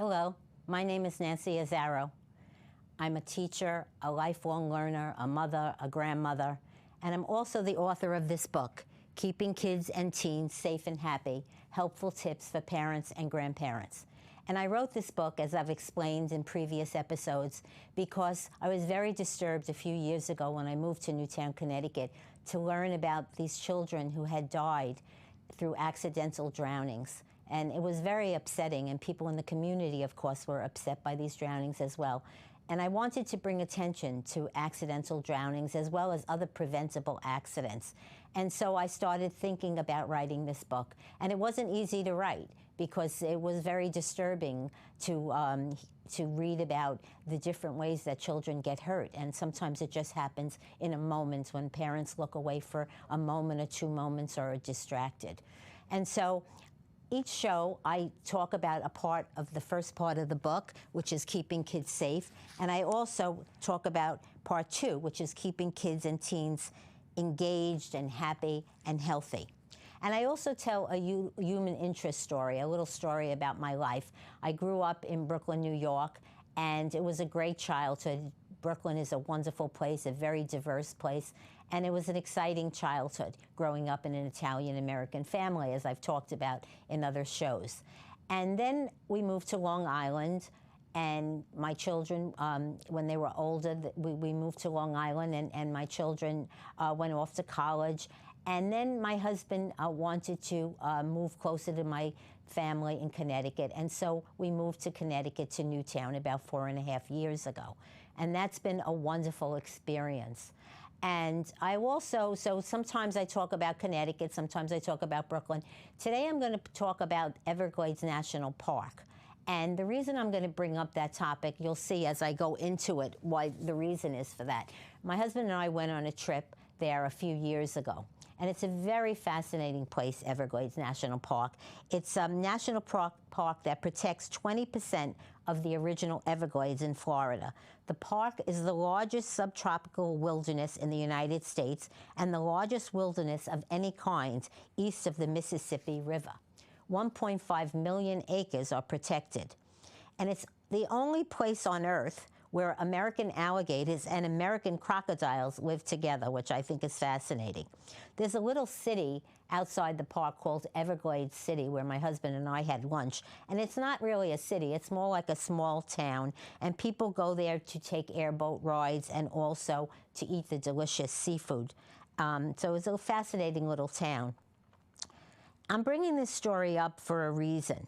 Hello, my name is Nancy Azzaro. I'm a teacher, a lifelong learner, a mother, a grandmother, and I'm also the author of this book, Keeping Kids and Teens Safe and Happy, Helpful Tips for Parents and Grandparents. And I wrote this book, as I've explained in previous episodes, because I was very disturbed a few years ago when I moved to Newtown, Connecticut, to learn about these children who had died through accidental drownings. And it was very upsetting, and people in the community, of course, were upset by these drownings as well. And I wanted to bring attention to accidental drownings as well as other preventable accidents. And so I started thinking about writing this book. And it wasn't easy to write because it was very disturbing to read about the different ways that children get hurt. And sometimes it just happens in a moment when parents look away for a moment or 2 moments or are distracted. And so each show, I talk about a part of the first part of the book, which is keeping kids safe, and I also talk about part 2, which is keeping kids and teens engaged and happy and healthy. And I also tell a human interest story, a little story about my life. I grew up in Brooklyn, New York, and it was a great childhood. Brooklyn is a wonderful place, a very diverse place, and it was an exciting childhood growing up in an Italian-American family, as I've talked about in other shows. And then we moved to Long Island, and my children, when they were older, we moved to Long Island, and my children went off to college. And then my husband wanted to move closer to my family in Connecticut, and so we moved to Connecticut, to Newtown, about 4.5 years ago. And that's been a wonderful experience. And I also, so sometimes I talk about Connecticut, sometimes I talk about Brooklyn. Today I'm going to talk about Everglades National Park. And the reason I'm going to bring up that topic, you'll see as I go into it why the reason is for that. My husband and I went on a trip there a few years ago. And it's a very fascinating place, Everglades National Park. It's a national park that protects 20% of the original Everglades in Florida. The park is the largest subtropical wilderness in the United States and the largest wilderness of any kind east of the Mississippi River. 1.5 million acres are protected. And it's the only place on Earth where American alligators and American crocodiles live together, which I think is fascinating. There's a little city outside the park called Everglades City where my husband and I had lunch. And it's not really a city, it's more like a small town. And people go there to take airboat rides and also to eat the delicious seafood. So it's a fascinating little town. I'm bringing this story up for a reason,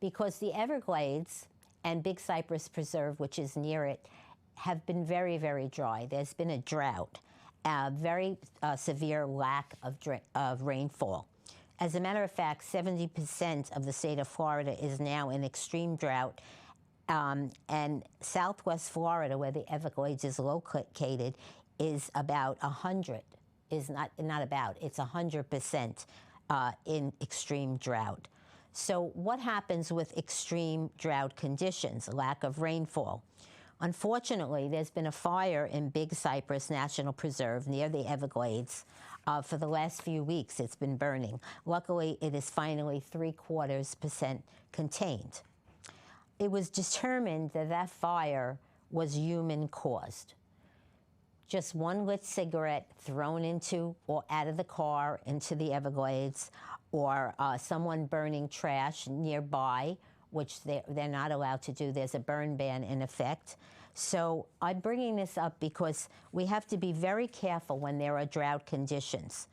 because the Everglades and Big Cypress Preserve, which is near it, have been very, very dry. There's been a drought, a very severe lack of rainfall. As a matter of fact, 70% of the state of Florida is now in extreme drought, and southwest Florida, where the Everglades is located, is about 100, is not about, it's 100% in extreme drought. So what happens with extreme drought conditions, lack of rainfall? Unfortunately, there's been a fire in Big Cypress National Preserve near the Everglades. For the last few weeks, it's been burning. Luckily, it is finally 0.75% contained. It was determined that that fire was human-caused. Just one lit cigarette thrown into or out of the car into the Everglades, or someone burning trash nearby, which they're not allowed to do. There's a burn ban in effect. So I'm bringing this up because we have to be very careful when there are drought conditions.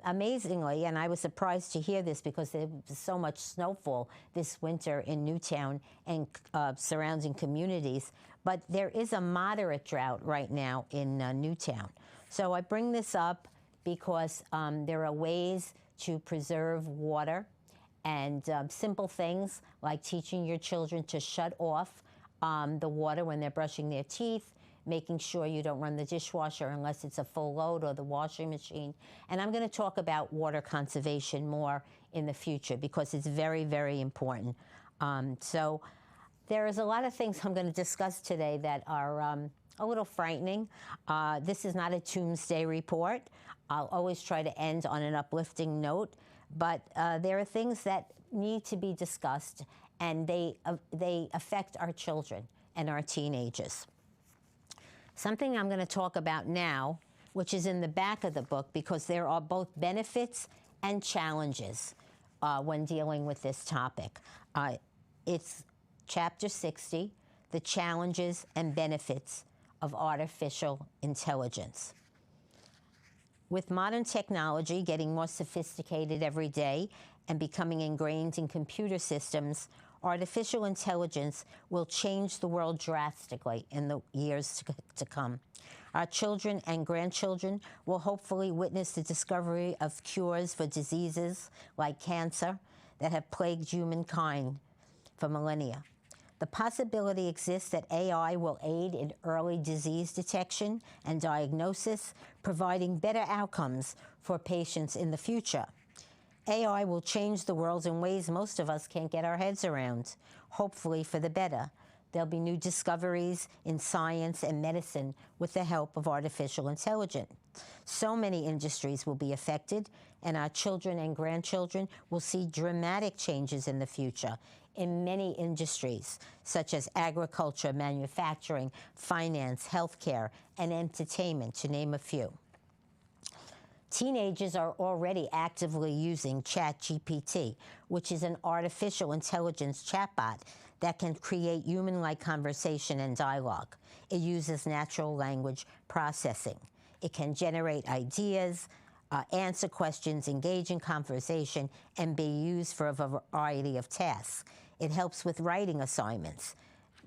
Amazingly, and I was surprised to hear this because there was so much snowfall this winter in Newtown and surrounding communities, but there is a moderate drought right now in Newtown. So I bring this up because there are ways to preserve water, and simple things like teaching your children to shut off the water when they're brushing their teeth, making sure you don't run the dishwasher unless it's a full load, or the washing machine. And I'm going to talk about water conservation more in the future because it's very, very important. So there is a lot of things I'm going to discuss today that are a little frightening. This is not a doomsday report. I'll always try to end on an uplifting note, but there are things that need to be discussed, and they affect our children and our teenagers. Something I'm going to talk about now, which is in the back of the book, because there are both benefits and challenges when dealing with this topic. It's chapter 60, The Challenges and Benefits of Artificial Intelligence. With modern technology getting more sophisticated every day and becoming ingrained in computer systems, artificial intelligence will change the world drastically in the years to come. Our children and grandchildren will hopefully witness the discovery of cures for diseases like cancer that have plagued humankind for millennia. The possibility exists that AI will aid in early disease detection and diagnosis, providing better outcomes for patients in the future. AI will change the world in ways most of us can't get our heads around, hopefully for the better. There'll be new discoveries in science and medicine with the help of artificial intelligence. So many industries will be affected, and our children and grandchildren will see dramatic changes in the future in many industries, such as agriculture, manufacturing, finance, healthcare, and entertainment, to name a few. Teenagers are already actively using ChatGPT, which is an artificial intelligence chatbot that can create human-like conversation and dialogue. It uses natural language processing. It can generate ideas, answer questions, engage in conversation, and be used for a variety of tasks. It helps with writing assignments.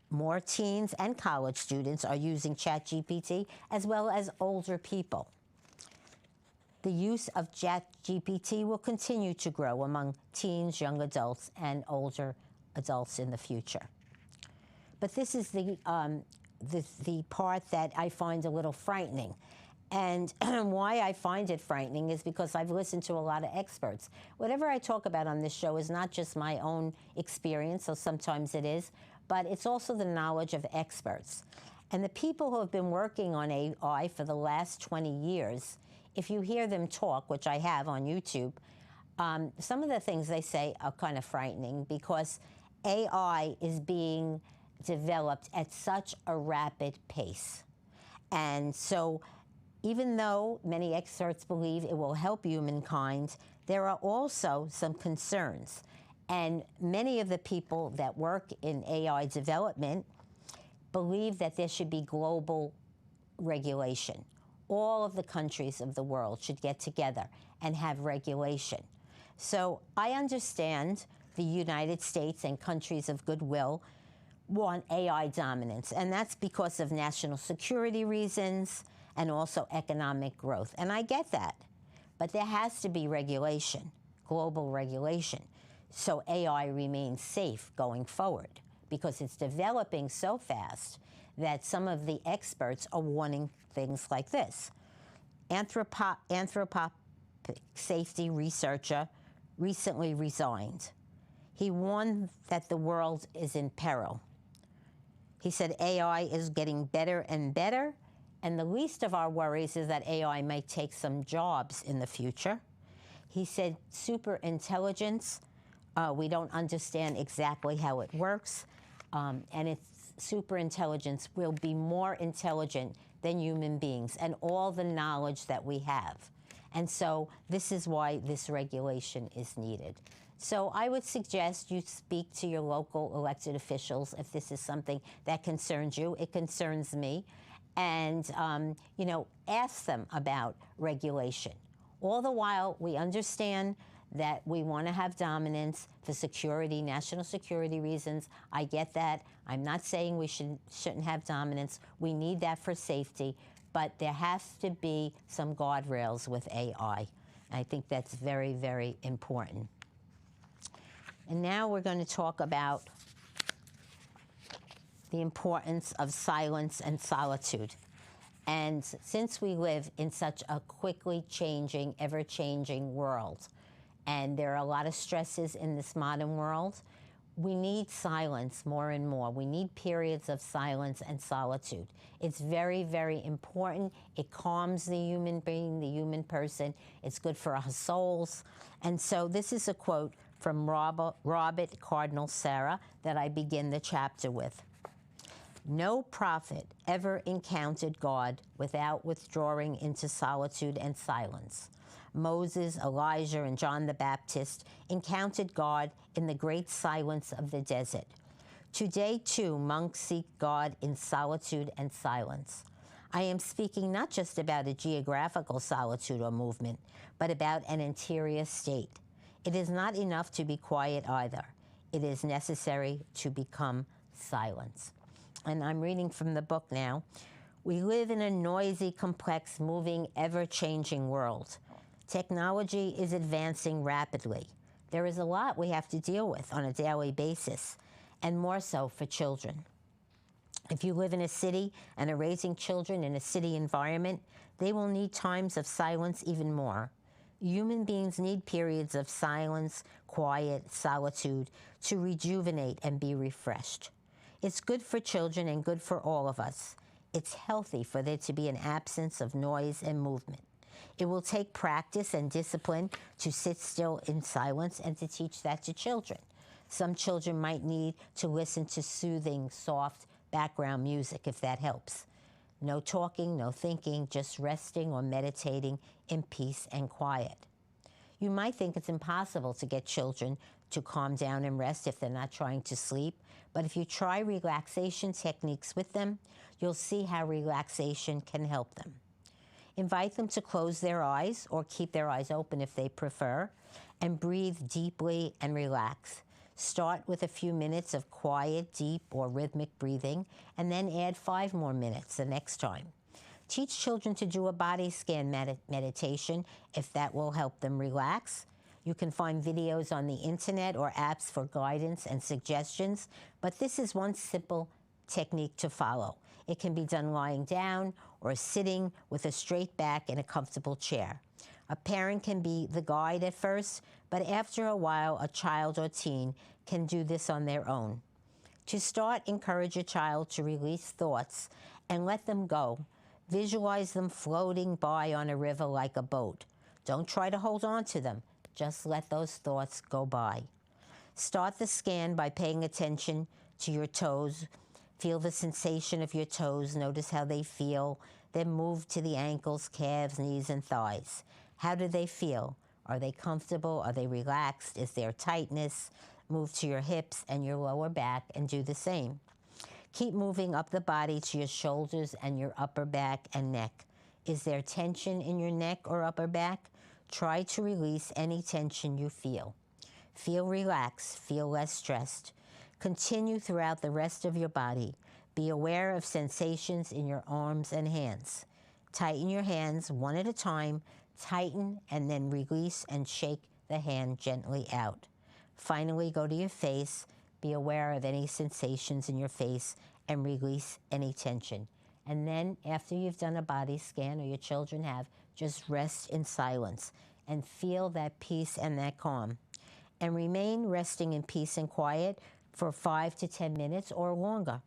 More teens and college students are using ChatGPT, as well as older people. The use of ChatGPT will continue to grow among teens, young adults, and older adults in the future. But this is the part that I find a little frightening. And why I find it frightening is because I've listened to a lot of experts. Whatever I talk about on this show is not just my own experience, so sometimes it is, but it's also the knowledge of experts. And the people who have been working on AI for the last 20 years, if you hear them talk, which I have on YouTube, some of the things they say are kind of frightening because AI is being developed at such a rapid pace. And so even though many experts believe it will help humankind, there are also some concerns. And many of the people that work in AI development believe that there should be global regulation. All of the countries of the world should get together and have regulation. So I understand the United States and countries of goodwill want AI dominance, and that's because of national security reasons and also economic growth. And I get that. But there has to be regulation, global regulation, so AI remains safe going forward, because it's developing so fast that some of the experts are warning things like this. Anthropic safety researcher recently resigned. He warned that the world is in peril. He said AI is getting better and better, and the least of our worries is that AI might take some jobs in the future. He said super intelligence, we don't understand exactly how it works, and its super intelligence will be more intelligent than human beings and all the knowledge that we have. And so this is why this regulation is needed. So I would suggest you speak to your local elected officials if this is something that concerns you. It concerns me. And, ask them about regulation. All the while, we understand that we want to have dominance for security, national security reasons. I get that. I'm not saying we shouldn't have dominance. We need that for safety. But there has to be some guardrails with AI. I think that's very, very important. And now we're going to talk about the importance of silence and solitude. And since we live in such a quickly changing, ever-changing world, and there are a lot of stresses in this modern world, we need silence more and more. We need periods of silence and solitude. It's very, very important. It calms the human being, the human person. It's good for our souls. And so this is a quote from Robert Cardinal Sarah that I begin the chapter with. No prophet ever encountered God without withdrawing into solitude and silence. Moses, Elijah, and John the Baptist encountered God in the great silence of the desert. Today, too, monks seek God in solitude and silence. I am speaking not just about a geographical solitude or movement, but about an interior state. It is not enough to be quiet either. It is necessary to become silence. And I'm reading from the book now. We live in a noisy, complex, moving, ever-changing world. Technology is advancing rapidly. There is a lot we have to deal with on a daily basis, and more so for children. If you live in a city and are raising children in a city environment, they will need times of silence even more. Human beings need periods of silence, quiet, solitude to rejuvenate and be refreshed. It's good for children and good for all of us. It's healthy for there to be an absence of noise and movement. It will take practice and discipline to sit still in silence and to teach that to children. Some children might need to listen to soothing, soft background music if that helps. No talking, no thinking, just resting or meditating in peace and quiet. You might think it's impossible to get children to calm down and rest if they're not trying to sleep, but if you try relaxation techniques with them, you'll see how relaxation can help them. Invite them to close their eyes or keep their eyes open if they prefer, and breathe deeply and relax. Start with a few minutes of quiet, deep, or rhythmic breathing, and then add 5 more minutes the next time. Teach children to do a body scan meditation if that will help them relax. You can find videos on the internet or apps for guidance and suggestions, but this is one simple technique to follow. It can be done lying down or sitting with a straight back in a comfortable chair. A parent can be the guide at first, but after a while, a child or teen can do this on their own. To start, encourage a child to release thoughts and let them go. Visualize them floating by on a river like a boat. Don't try to hold on to them. Just let those thoughts go by. Start the scan by paying attention to your toes. Feel the sensation of your toes. Notice how they feel. Then move to the ankles, calves, knees, and thighs. How do they feel? Are they comfortable? Are they relaxed? Is there tightness? Move to your hips and your lower back and do the same. Keep moving up the body to your shoulders and your upper back and neck. Is there tension in your neck or upper back? Try to release any tension you feel. Feel relaxed. Feel less stressed. Continue throughout the rest of your body. Be aware of sensations in your arms and hands. Tighten your hands one at a time. Tighten and then release and shake the hand gently out. Finally, go to your face. Be aware of any sensations in your face and release any tension. And then after you've done a body scan, or your children have, just rest in silence and feel that peace and that calm. And remain resting in peace and quiet for 5 to 10 minutes or longer.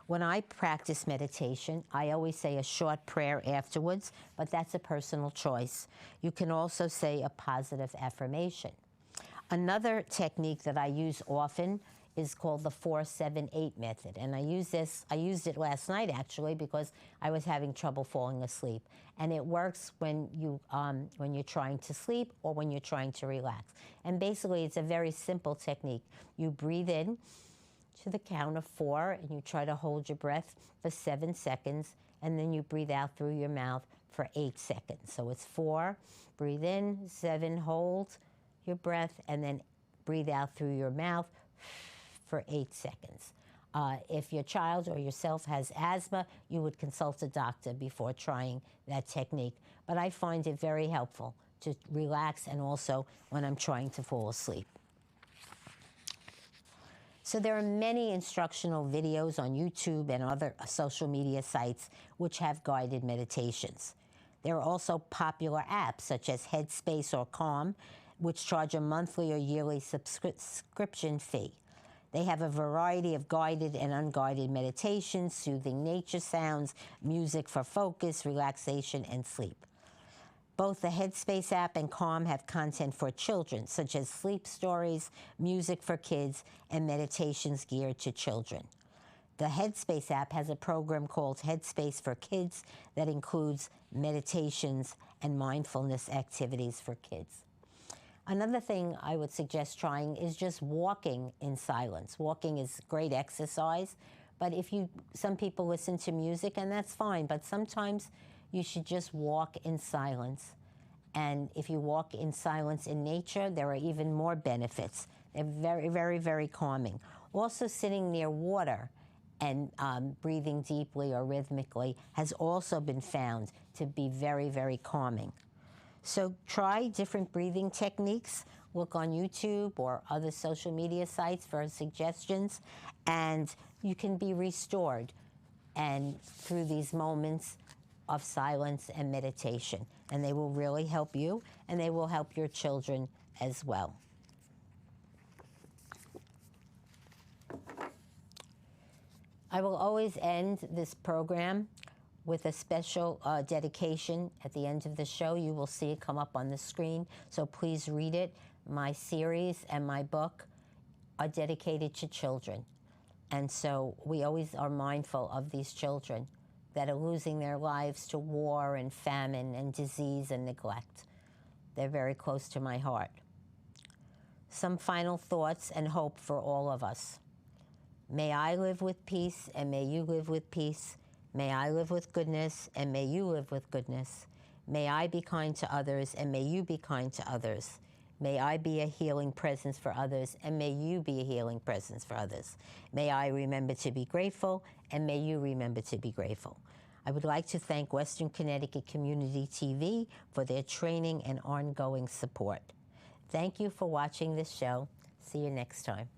When I practice meditation, I always say a short prayer afterwards, but that's a personal choice. You can also say a positive affirmation. Another technique that I use often is called the 4-7-8 method. And I used it last night actually because I was having trouble falling asleep. And it works when you're trying to sleep or when you're trying to relax. And basically it's a very simple technique. You breathe in to the count of 4 and you try to hold your breath for 7 seconds, and then you breathe out through your mouth for 8 seconds. So it's 4, breathe in, 7, hold your breath, and then breathe out through your mouth for 8 seconds. If your child or yourself has asthma, you would consult a doctor before trying that technique. But I find it very helpful to relax, and also when I'm trying to fall asleep. So there are many instructional videos on YouTube and other social media sites which have guided meditations. There are also popular apps such as Headspace or Calm, which charge a monthly or yearly subscription fee. They have a variety of guided and unguided meditations, soothing nature sounds, music for focus, relaxation, and sleep. Both the Headspace app and Calm have content for children, such as sleep stories, music for kids, and meditations geared to children. The Headspace app has a program called Headspace for Kids that includes meditations and mindfulness activities for kids. Another thing I would suggest trying is just walking in silence. Walking is great exercise, but some people listen to music, and that's fine, but sometimes you should just walk in silence. And if you walk in silence in nature, there are even more benefits. They're very, very, very calming. Also, sitting near water and breathing deeply or rhythmically has also been found to be very, very calming. So try different breathing techniques. Look on YouTube or other social media sites for suggestions, and you can be restored and through these moments of silence and meditation. And they will really help you, and they will help your children as well. I will always end this program with a special dedication at the end of the show. You will see it come up on the screen, so please read it. My series and my book are dedicated to children. And so we always are mindful of these children that are losing their lives to war and famine and disease and neglect. They're very close to my heart. Some final thoughts and hope for all of us. May I live with peace, and may you live with peace. May I live with goodness, and may you live with goodness. May I be kind to others, and may you be kind to others. May I be a healing presence for others, and may you be a healing presence for others. May I remember to be grateful, and may you remember to be grateful. I would like to thank Western Connecticut Community TV for their training and ongoing support. Thank you for watching this show. See you next time.